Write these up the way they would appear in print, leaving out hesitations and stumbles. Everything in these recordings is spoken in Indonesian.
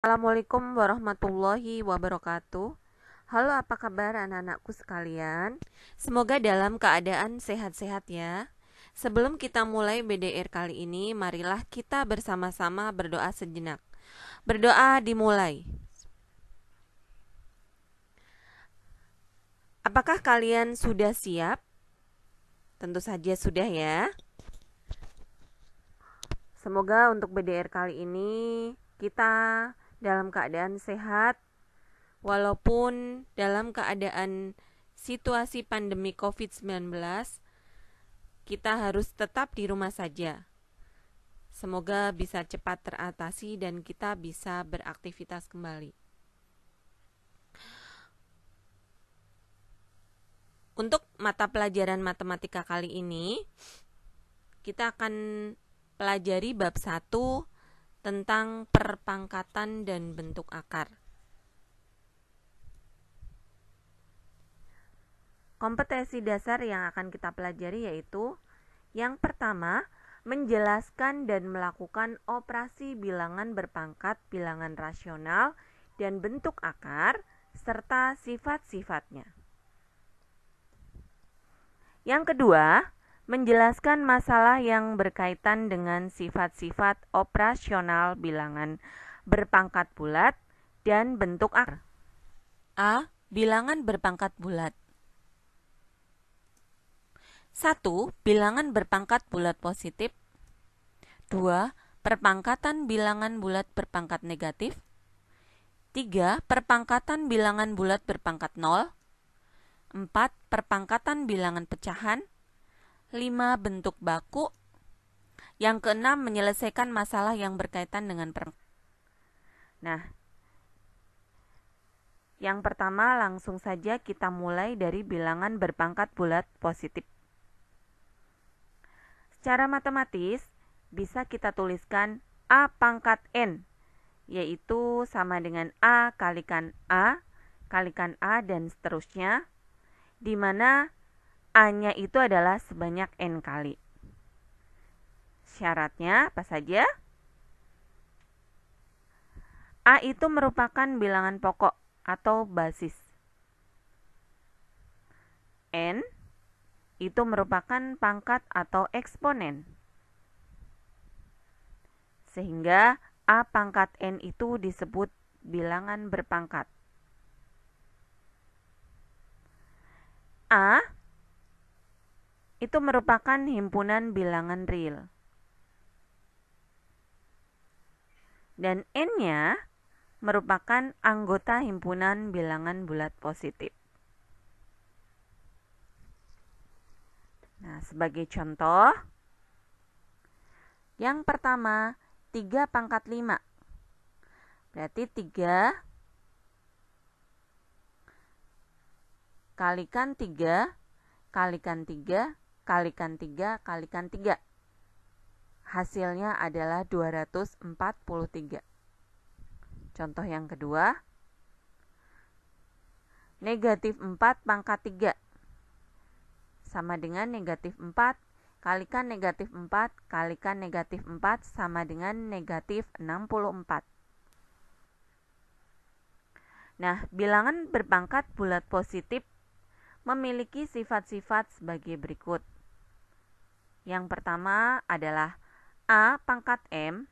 Assalamualaikum warahmatullahi wabarakatuh. Halo, apa kabar anak-anakku sekalian? Semoga dalam keadaan sehat-sehat ya. Sebelum kita mulai BDR kali ini, marilah kita bersama-sama berdoa sejenak. Berdoa dimulai. Apakah kalian sudah siap? Tentu saja sudah ya. Semoga untuk BDR kali ini kita dalam keadaan sehat, walaupun dalam keadaan situasi pandemi COVID-19, kita harus tetap di rumah saja. Semoga bisa cepat teratasi dan kita bisa beraktivitas kembali. Untuk mata pelajaran matematika kali ini, kita akan pelajari bab 1 tentang perpangkatan dan bentuk akar. Kompetensi dasar yang akan kita pelajari yaitu yang pertama, menjelaskan dan melakukan operasi bilangan berpangkat, bilangan rasional, dan bentuk akar, serta sifat-sifatnya. Yang kedua, menjelaskan masalah yang berkaitan dengan sifat-sifat operasional bilangan berpangkat bulat dan bentuk akar. A. Bilangan berpangkat bulat. 1. Bilangan berpangkat bulat positif. 2. Perpangkatan bilangan bulat berpangkat negatif. 3. Perpangkatan bilangan bulat berpangkat 0. 4. Perpangkatan bilangan pecahan. 5. Bentuk baku. Yang keenam, menyelesaikan masalah yang berkaitan dengan Nah, yang pertama langsung saja kita mulai dari bilangan berpangkat bulat positif. Secara matematis, bisa kita tuliskan A pangkat N, yaitu sama dengan A kalikan A, kalikan A, dan seterusnya, di mana A-nya itu adalah sebanyak N kali. Syaratnya apa saja? A itu merupakan bilangan pokok atau basis. N itu merupakan pangkat atau eksponen. Sehingga A pangkat N itu disebut bilangan berpangkat. A itu merupakan himpunan bilangan real. Dan N-nya merupakan anggota himpunan bilangan bulat positif. Nah, sebagai contoh, yang pertama 3 pangkat 5. Berarti 3 kalikan 3 kalikan 3 kalikan 3 kalikan 3. Hasilnya adalah 243. Contoh yang kedua, negatif 4 pangkat 3 sama dengan negatif 4 kalikan negatif 4 kalikan negatif 4 sama dengan negatif 64. Nah, bilangan berpangkat bulat positif memiliki sifat-sifat sebagai berikut. Yang pertama adalah A pangkat M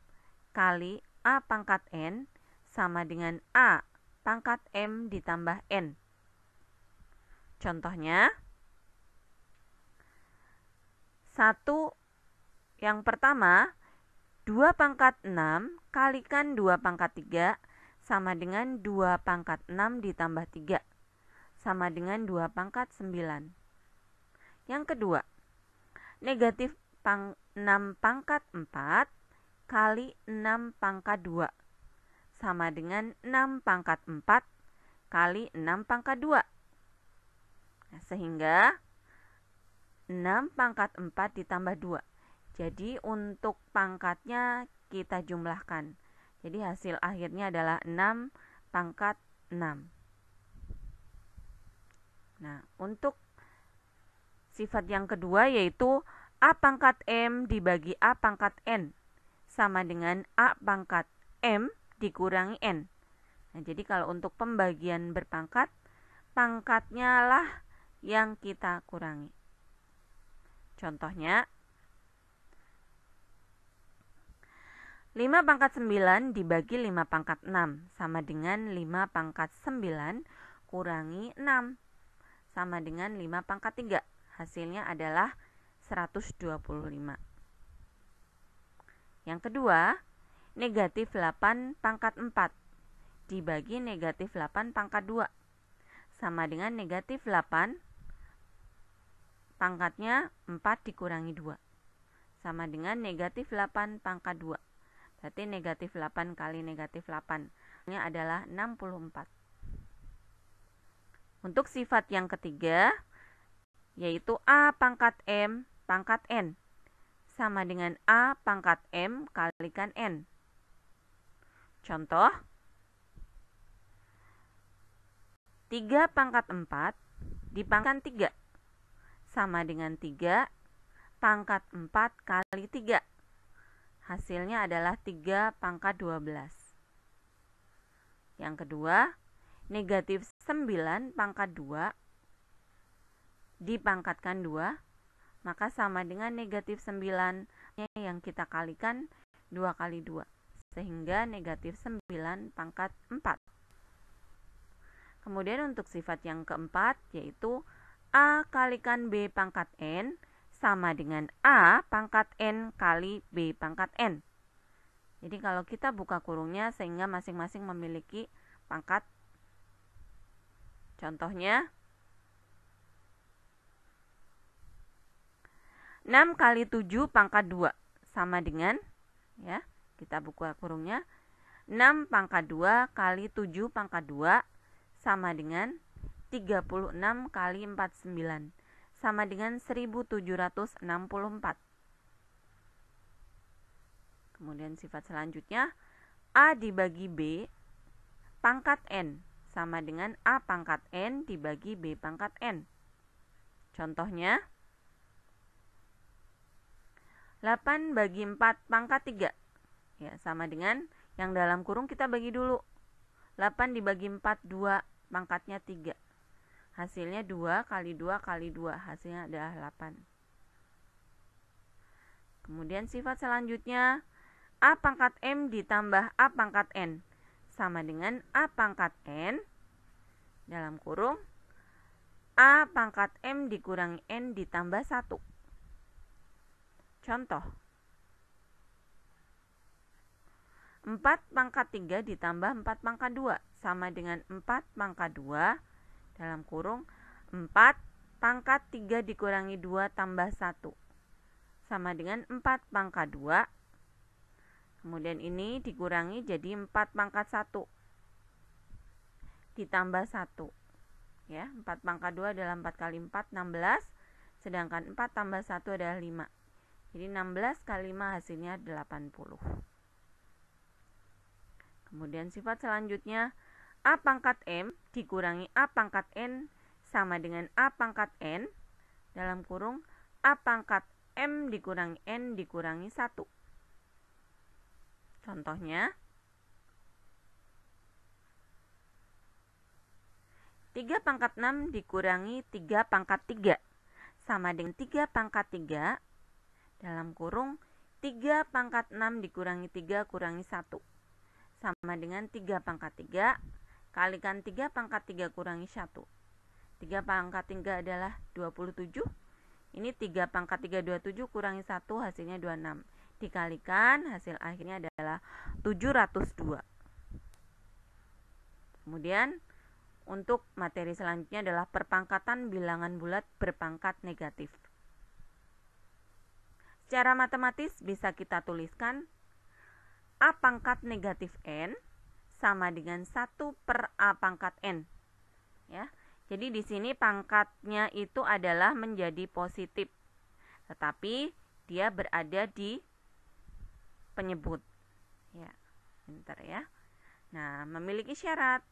kali A pangkat N sama dengan A pangkat M ditambah N. Contohnya, 1 yang pertama 2 pangkat 6 kalikan 2 pangkat 3 sama dengan 2 pangkat 6 ditambah 3 sama dengan 2 pangkat 9. Yang kedua, negatif 6 pangkat 4 kali 6 pangkat 2 sama dengan 6 pangkat 4 kali 6 pangkat 2. Nah, sehingga 6 pangkat 4 ditambah 2. Jadi untuk pangkatnya kita jumlahkan. Jadi hasil akhirnya adalah 6 pangkat 6. Nah, untuk sifat yang kedua yaitu A pangkat M dibagi A pangkat N sama dengan A pangkat M dikurangi N. Nah, jadi kalau untuk pembagian berpangkat, pangkatnya lah yang kita kurangi. Contohnya, 5 pangkat 9 dibagi 5 pangkat 6 sama dengan 5 pangkat 9 kurangi 6 sama dengan 5 pangkat 3. Hasilnya adalah 125. Yang kedua, negatif 8 pangkat 4 dibagi negatif 8 pangkat 2 sama dengan negatif 8 pangkatnya 4 dikurangi 2 sama dengan negatif 8 pangkat 2. Berarti negatif 8 kali negatif 8 ini adalah 64. Untuk sifat yang ketiga, yaitu A pangkat M pangkat N sama dengan A pangkat M kalikan N. Contoh, 3 pangkat 4 dipangkat 3 sama dengan 3 pangkat 4 kali 3. Hasilnya adalah 3 pangkat 12. Yang kedua, negatif 9 pangkat 2 dipangkatkan 2, maka sama dengan negatif 9 yang kita kalikan 2 kali 2, sehingga negatif 9 pangkat 4. Kemudian untuk sifat yang keempat, yaitu A kalikan B pangkat N sama dengan A pangkat N kali B pangkat N. Jadi kalau kita buka kurungnya sehingga masing-masing memiliki pangkat. Contohnya, 6 kali 7 pangkat 2 sama dengan, ya, kita buka kurungnya, 6 pangkat 2 kali 7 pangkat 2 sama dengan 36 kali 49 sama dengan 1764. Kemudian sifat selanjutnya, A dibagi B pangkat N sama dengan A pangkat N dibagi B pangkat N. Contohnya, 8 bagi 4 pangkat 3. Ya, sama dengan yang dalam kurung kita bagi dulu. 8 dibagi 4, 2, pangkatnya 3. Hasilnya 2 kali 2 kali 2, hasilnya adalah 8. Kemudian sifat selanjutnya, A pangkat M ditambah A pangkat N sama dengan A pangkat N dalam kurung A pangkat M dikurangi N ditambah 1. Contoh, 4 pangkat 3 ditambah 4 pangkat 2 sama dengan 4 pangkat 2 dalam kurung 4 pangkat 3 dikurangi 2 tambah 1 sama dengan 4 pangkat 2. Kemudian ini dikurangi jadi 4 pangkat 1 ditambah 1. Ya, 4 pangkat 2 adalah 4 kali 4, 16. Sedangkan 4 tambah 1 adalah 5. Jadi 16 kali 5 hasilnya 80. Kemudian sifat selanjutnya, A pangkat M dikurangi A pangkat N sama dengan A pangkat N dalam kurung A pangkat M dikurangi N dikurangi 1. Contohnya, 3 pangkat 6 dikurangi 3 pangkat 3 sama dengan 3 pangkat 3 dalam kurung 3 pangkat 6 dikurangi 3 kurangi 1 sama dengan 3 pangkat 3 kalikan 3 pangkat 3 kurangi 1. 3 pangkat 3 adalah 27. Ini 3 pangkat 3 27 kurangi 1 hasilnya 26. Dikalikan hasil akhirnya adalah 702. Kemudian untuk materi selanjutnya adalah perpangkatan bilangan bulat berpangkat negatif. Secara matematis bisa kita tuliskan A pangkat negatif N sama dengan 1 per A pangkat N. Ya, jadi di sini pangkatnya itu adalah menjadi positif, tetapi dia berada di penyebut. Ya, pintar ya. Nah, memiliki syarat.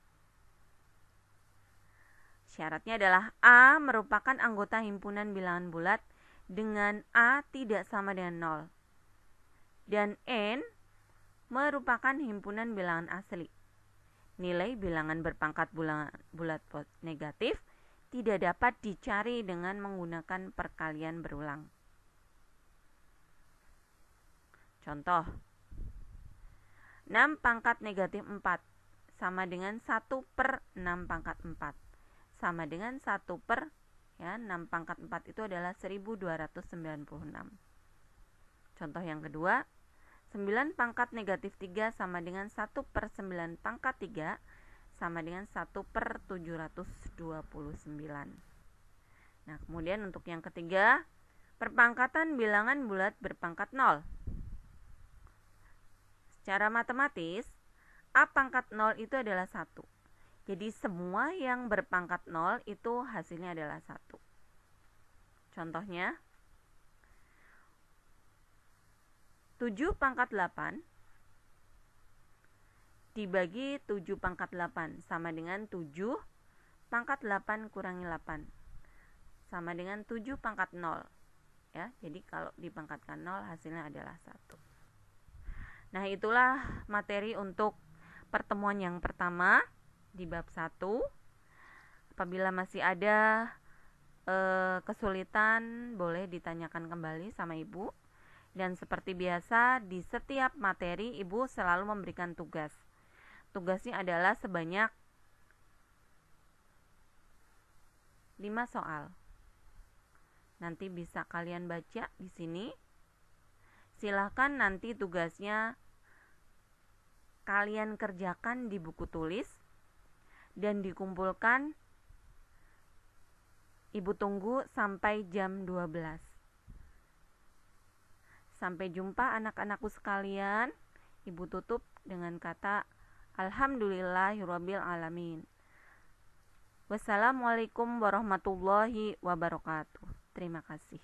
Syaratnya adalah A merupakan anggota himpunan bilangan bulat dengan A tidak sama dengan 0. Dan N merupakan himpunan bilangan asli. Nilai bilangan berpangkat bulat negatif tidak dapat dicari dengan menggunakan perkalian berulang. Contoh, 6 pangkat negatif 4 sama dengan 1/6 pangkat 4 sama dengan 1/, 6 pangkat 4 itu adalah 1296. Contoh yang kedua, 9 pangkat negatif 3 sama dengan 1/9 pangkat 3 sama dengan 1/729. Nah, kemudian untuk yang ketiga, perpangkatan bilangan bulat berpangkat 0. Secara matematis, A pangkat 0 itu adalah 1. Jadi semua yang berpangkat 0 itu hasilnya adalah 1. Contohnya, 7 pangkat 8 dibagi 7 pangkat 8 sama dengan 7 pangkat 8 kurangi 8 sama dengan 7 pangkat 0. Ya, jadi kalau dipangkatkan 0 hasilnya adalah 1. Nah, itulah materi untuk pertemuan yang pertama di bab 1. Apabila masih ada kesulitan, boleh ditanyakan kembali sama Ibu. Dan seperti biasa, di setiap materi Ibu selalu memberikan tugas. Tugasnya adalah sebanyak 5 soal. Nanti bisa kalian baca di sini. Silahkan nanti tugasnya kalian kerjakan di buku tulis dan dikumpulkan. Ibu tunggu sampai jam 12. Sampai jumpa anak-anakku sekalian. Ibu tutup dengan kata Alhamdulillahirabbil alamin. Wassalamualaikum warahmatullahi wabarakatuh. Terima kasih.